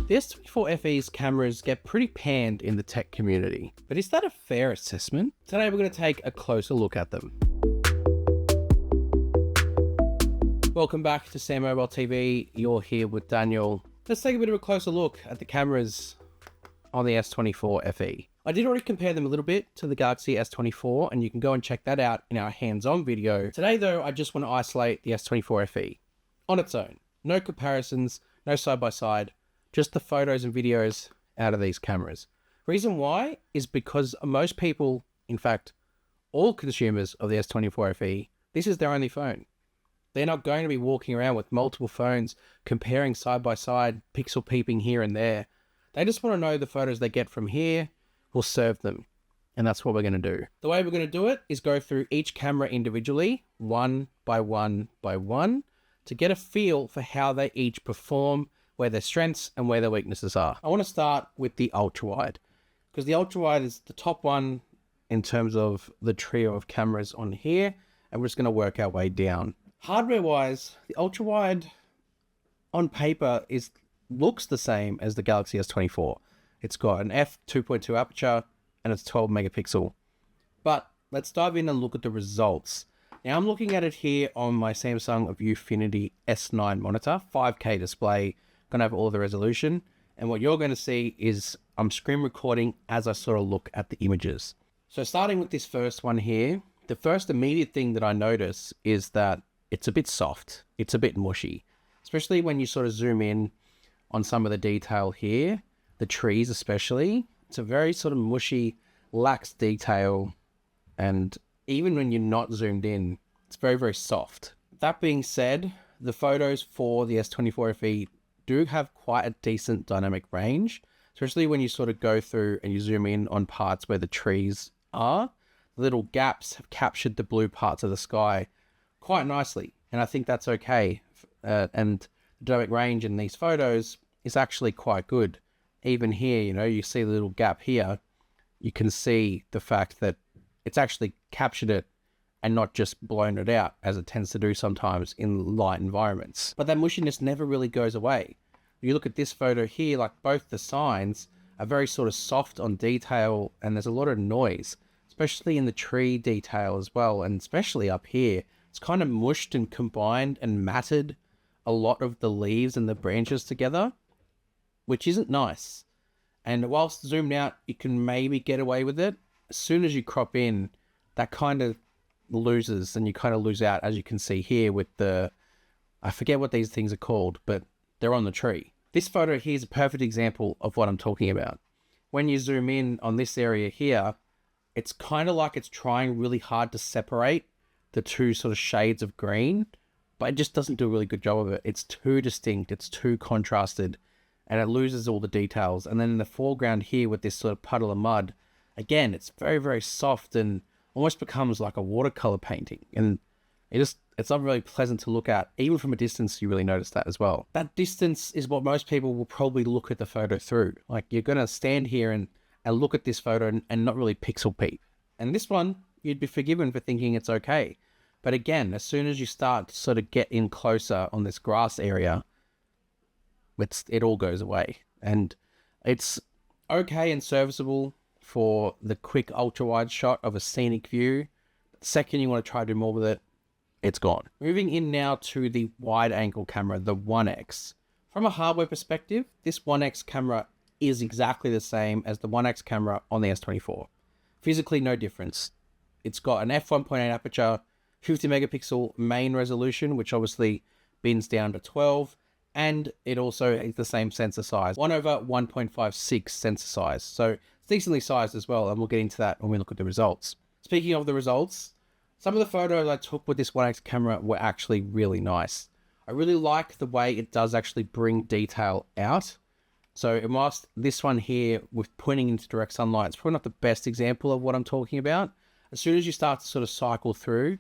The S24FE's cameras get pretty panned in the tech community, but is that a fair assessment? Today we're going to take a closer look at them. Welcome back to Sam Mobile TV. You're here with Daniel. Let's take a bit of a closer look at the cameras on the S24 FE. I did already compare them a little bit to the Galaxy S24, and you can go and check that out in our hands-on video. Today though, I just want to isolate the S24 FE on its own. No comparisons, no side-by-side, just the photos and videos out of these cameras. Reason why is because most people, in fact, all consumers of the S24 FE, this is their only phone. They're not going to be walking around with multiple phones, comparing side-by-side, pixel peeping here and there. They just want to know the photos they get from here will serve them. And that's what we're going to do. The way we're going to do it is go through each camera individually, one by one by one, to get a feel for how they each perform, where their strengths and where their weaknesses are. I want to start with the ultra-wide, because the ultra-wide is the top one in terms of the trio of cameras on here, and we're just going to work our way down. Hardware-wise, the ultra-wide on paper looks the same as the Galaxy S24. It's got an f2.2 aperture and it's 12 megapixel. But let's dive in and look at the results. Now I'm looking at it here on my Samsung Viewfinity S9 monitor, 5K display, gonna have all the resolution. And what you're gonna see is I'm screen recording as I sort of look at the images. So starting with this first one here, the first immediate thing that I notice is that it's a bit soft. It's a bit mushy, especially when you sort of zoom in on some of the detail here, the trees especially. It's a very sort of mushy, lax detail. And even when you're not zoomed in, it's very, very soft. That being said, the photos for the S24 FE do have quite a decent dynamic range, especially when you sort of go through and you zoom in on parts where the trees are. The little gaps have captured the blue parts of the sky quite nicely. And I think that's okay. And the dynamic range in these photos is actually quite good. Even here, you know, you see the little gap here. You can see the fact that it's actually captured it and not just blown it out, as it tends to do sometimes in light environments. But that mushiness never really goes away. You look at this photo here, like both the signs are very sort of soft on detail, and there's a lot of noise, especially in the tree detail as well, and especially up here. It's kind of mushed and combined and matted a lot of the leaves and the branches together, which isn't nice. And whilst zoomed out, you can maybe get away with it. As soon as you crop in, that kind of loses, and you kind of lose out, as you can see here with the, I forget what these things are called, but they're on the tree. This photo here is a perfect example of what I'm talking about. When you zoom in on this area here, it's kind of like it's trying really hard to separate the two sort of shades of green, but it just doesn't do a really good job of it. It's too distinct, it's too contrasted, and it loses all the details. And then in the foreground here with this sort of puddle of mud, again, it's very, very soft and almost becomes like a watercolor painting. And it's not really pleasant to look at. Even from a distance, you really notice that as well. That distance is what most people will probably look at the photo through. Like, you're gonna stand here and look at this photo and not really pixel peep. And this one, you'd be forgiven for thinking it's okay. But again, as soon as you start to sort of get in closer on this grass area, it all goes away. And it's okay and serviceable for the quick ultra-wide shot of a scenic view. The second you want to try to do more with it, it's gone. Moving in now to the wide-angle camera, the 1X. From a hardware perspective, this 1X camera is exactly the same as the 1X camera on the S24. Physically, no difference. It's got an f1.8 aperture, 50 megapixel main resolution, which obviously bins down to 12, and it also is the same sensor size, 1/1.56 sensor size. So it's decently sized as well, and we'll get into that when we look at the results. Speaking of the results, some of the photos I took with this 1X camera were actually really nice. I really like the way it does actually bring detail out. So whilst this one here with pointing into direct sunlight, it's probably not the best example of what I'm talking about. As soon as you start to sort of cycle through,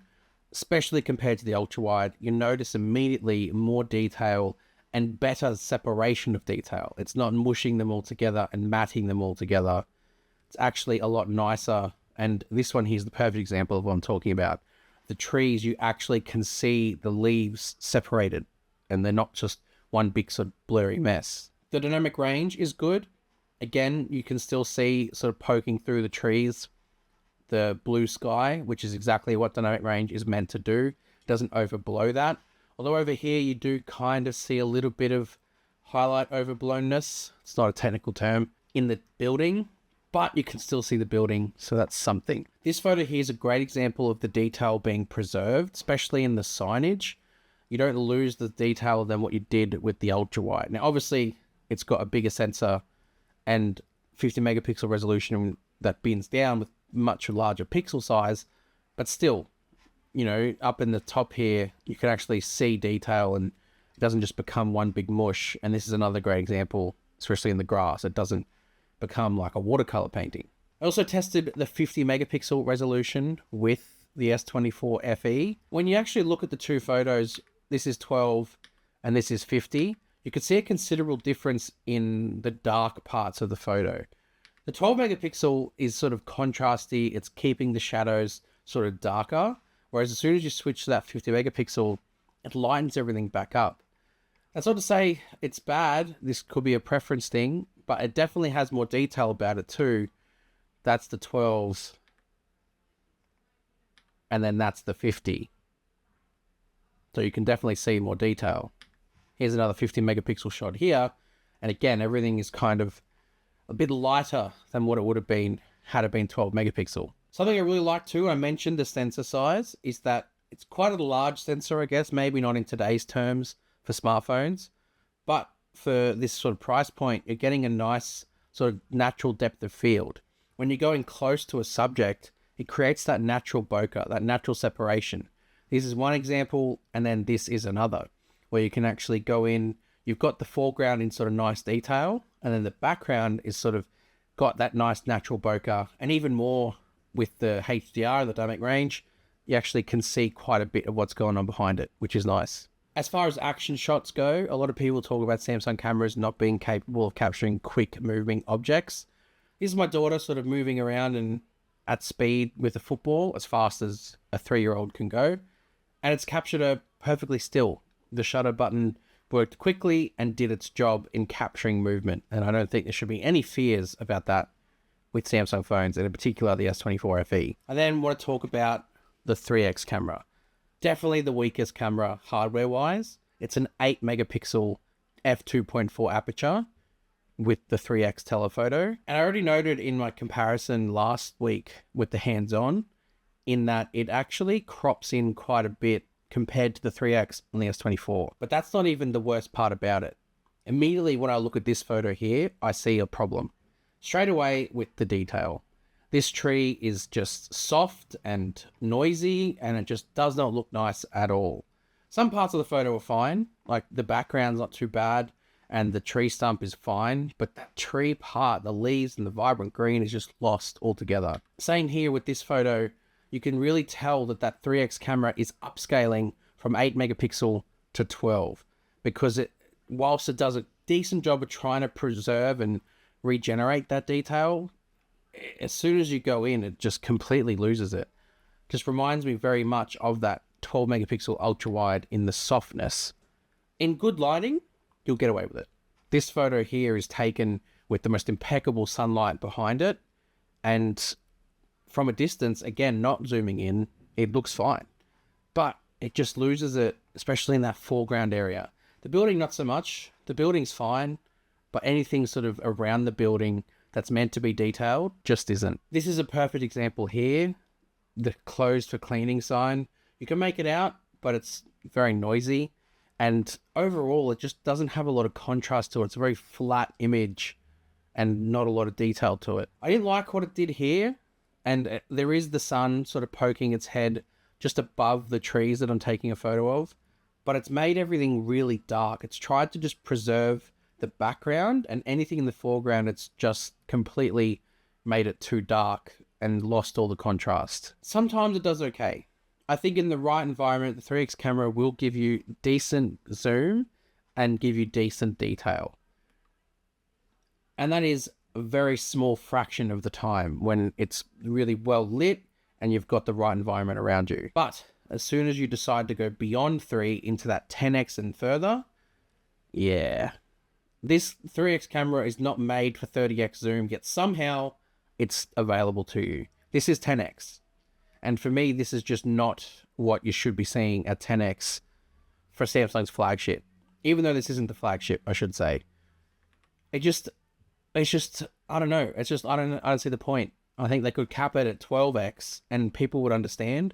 especially compared to the ultra wide, you notice immediately more detail and better separation of detail. It's not mushing them all together and matting them all together. It's actually a lot nicer. And this one here is the perfect example of what I'm talking about. The trees, you actually can see the leaves separated and they're not just one big sort of blurry mess. The dynamic range is good. Again, you can still see sort of poking through the trees, the blue sky, which is exactly what dynamic range is meant to do. It doesn't overblow that. Although over here, you do kind of see a little bit of highlight overblownness. It's not a technical term in the building, but you can still see the building. So that's something. This photo here is a great example of the detail being preserved, especially in the signage. You don't lose the detail than what you did with the ultra wide. Now, obviously it's got a bigger sensor and 50 megapixel resolution that bends down with much larger pixel size, but still, you know, up in the top here, you can actually see detail and it doesn't just become one big mush. And this is another great example, especially in the grass. It doesn't become like a watercolor painting. I also tested the 50 megapixel resolution with the S24 FE. When you actually look at the two photos, this is 12 and this is 50, you can see a considerable difference in the dark parts of the photo. The 12 megapixel is sort of contrasty. It's keeping the shadows sort of darker. Whereas as soon as you switch to that 50 megapixel, it lightens everything back up. That's not to say it's bad. This could be a preference thing, but it definitely has more detail about it too. That's the 12s. And then that's the 50. So you can definitely see more detail. Here's another 50 megapixel shot here. And again, everything is kind of a bit lighter than what it would have been had it been 12 megapixel. Something I really like too, I mentioned the sensor size, is that it's quite a large sensor, I guess, maybe not in today's terms for smartphones, but for this sort of price point, you're getting a nice sort of natural depth of field. When you're going close to a subject, it creates that natural bokeh, that natural separation. This is one example, and then this is another, where you can actually go in, you've got the foreground in sort of nice detail, and then the background is sort of got that nice natural bokeh, and even more with the HDR, the dynamic range, you actually can see quite a bit of what's going on behind it, which is nice. As far as action shots go, a lot of people talk about Samsung cameras not being capable of capturing quick moving objects. This is my daughter sort of moving around and at speed with a football as fast as a 3-year-old can go. And it's captured her perfectly still. The shutter button worked quickly and did its job in capturing movement. And I don't think there should be any fears about that with Samsung phones, and in particular the S24 FE. I then want to talk about the 3x camera. Definitely the weakest camera hardware-wise. It's an 8 megapixel f2.4 aperture with the 3x telephoto. And I already noted in my comparison last week with the hands-on, in that it actually crops in quite a bit compared to the 3x on the S24. But that's not even the worst part about it. Immediately when I look at this photo here, I see a problem. Straight away with the detail. This tree is just soft and noisy, and it just does not look nice at all. Some parts of the photo are fine, like the background's not too bad, and the tree stump is fine, but that tree part, the leaves and the vibrant green is just lost altogether. Same here with this photo. You can really tell that that 3x camera is upscaling from 8 megapixel to 12, because it, whilst it does a decent job of trying to preserve and regenerate that detail, as soon as you go in, it just completely loses it. Just reminds me very much of that 12 megapixel ultra wide in the softness. In good lighting, you'll get away with it. This photo here is taken with the most impeccable sunlight behind it, and from a distance, again, not zooming in, it looks fine. But it just loses it, especially in that foreground area. The building, not so much. The building's fine, but anything sort of around the building that's meant to be detailed just isn't. This is a perfect example here. The closed for cleaning sign. You can make it out, but it's very noisy. And overall, it just doesn't have a lot of contrast to it. It's a very flat image and not a lot of detail to it. I didn't like what it did here. And there is the sun sort of poking its head just above the trees that I'm taking a photo of. But it's made everything really dark. It's tried to just preserve the background, and anything in the foreground, it's just completely made it too dark and lost all the contrast. Sometimes it does okay. I think in the right environment, the 3x camera will give you decent zoom and give you decent detail. And that is a very small fraction of the time when it's really well lit and you've got the right environment around you. But as soon as you decide to go beyond 3 into that 10x and further, yeah, This 3x camera is not made for 30x zoom, yet somehow it's available to you. This is 10x. And for me, this is just not what you should be seeing at 10x for Samsung's flagship. Even though this isn't the flagship, I should say. It's just, I don't know. It's just, I don't see the point. I think they could cap it at 12x and people would understand.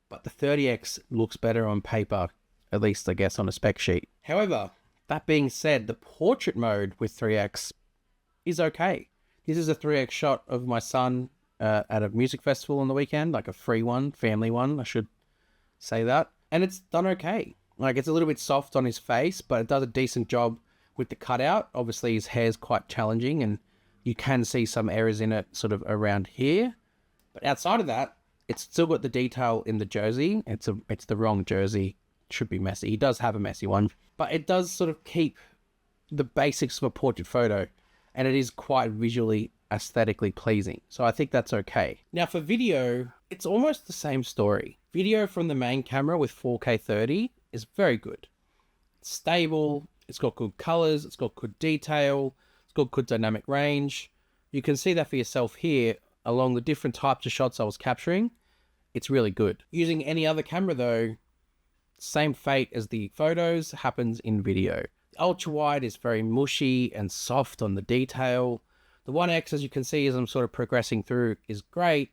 But the 30x looks better on paper, at least I guess on a spec sheet. However, that being said, the portrait mode with 3x is okay. This is a 3x shot of my son at a music festival on the weekend, like a free one, family one, I should say that. And it's done okay. Like, it's a little bit soft on his face, but it does a decent job with the cutout. Obviously, his hair's quite challenging, and you can see some errors in it sort of around here. But outside of that, it's still got the detail in the jersey. It's the wrong jersey. It should be messy. He does have a messy one. But it does sort of keep the basics of a portrait photo, and it is quite visually, aesthetically pleasing. So I think that's okay. Now for video, it's almost the same story. Video from the main camera with 4K 30 is very good. It's stable, it's got good colors, it's got good detail, it's got good dynamic range. You can see that for yourself here along the different types of shots I was capturing. It's really good. Using any other camera though, same fate as the photos happens in video. The ultra wide is very mushy and soft on the detail. The 1x, as you can see as I'm sort of progressing through, is great.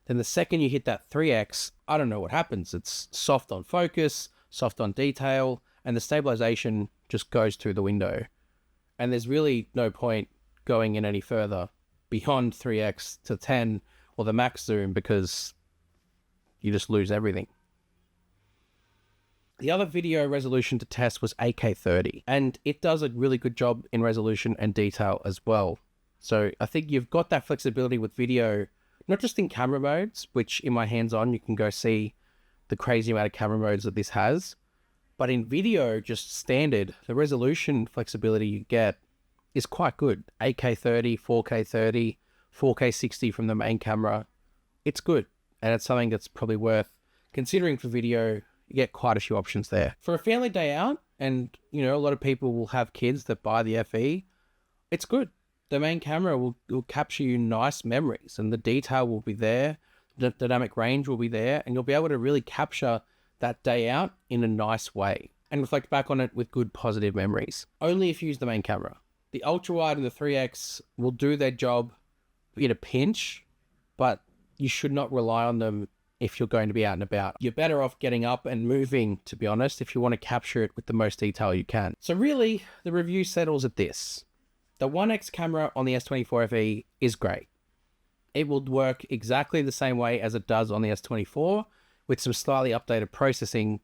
Then the second you hit that 3x, I don't know what happens. It's soft on focus, soft on detail, and the stabilization just goes through the window. And there's really no point going in any further beyond 3x to 10 or the max zoom because you just lose everything. The other video resolution to test was 8K30, and it does a really good job in resolution and detail as well. So I think you've got that flexibility with video, not just in camera modes, which in my hands-on, you can go see the crazy amount of camera modes that this has. But in video, just standard, the resolution flexibility you get is quite good. 8K30, 4K30, 4K60 from the main camera. It's good. And it's something that's probably worth considering for video. You get quite a few options there. For a family day out, and you know, a lot of people will have kids that buy the FE, it's good. The main camera will capture you nice memories and the detail will be there, the dynamic range will be there, and you'll be able to really capture that day out in a nice way and reflect back on it with good positive memories. Only if you use the main camera. The ultra wide and the 3x will do their job in a pinch, but you should not rely on them if you're going to be out and about. You're better off getting up and moving, to be honest, if you want to capture it with the most detail you can. So really, the review settles at this. The 1x camera on the S24 FE is great. It will work exactly the same way as it does on the S24 with some slightly updated processing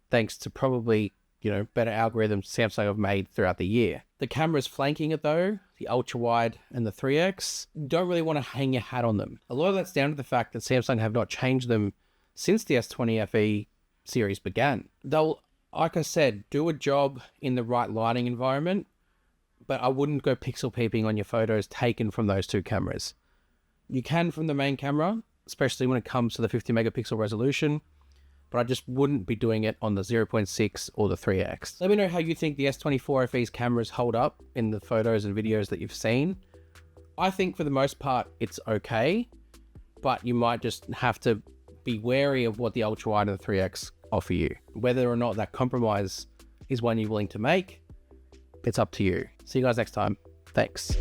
thanks to probably, you know, better algorithms Samsung have made throughout the year. The cameras flanking it though, the ultra wide and the 3x, don't really want to hang your hat on them. A lot of that's down to the fact that Samsung have not changed them since the S20 FE series began. They'll, like I said, do a job in the right lighting environment, but I wouldn't go pixel peeping on your photos taken from those two cameras. You can from the main camera, especially when it comes to the 50 megapixel resolution, but I just wouldn't be doing it on the 0.6 or the 3x. Let me know how you think the S24 FE's cameras hold up in the photos and videos that you've seen. I think for the most part, it's okay, but you might just have to be wary of what the ultra wide and the 3x offer you. Whether or not that compromise is one you're willing to make, it's up to you. See you guys next time. Thanks.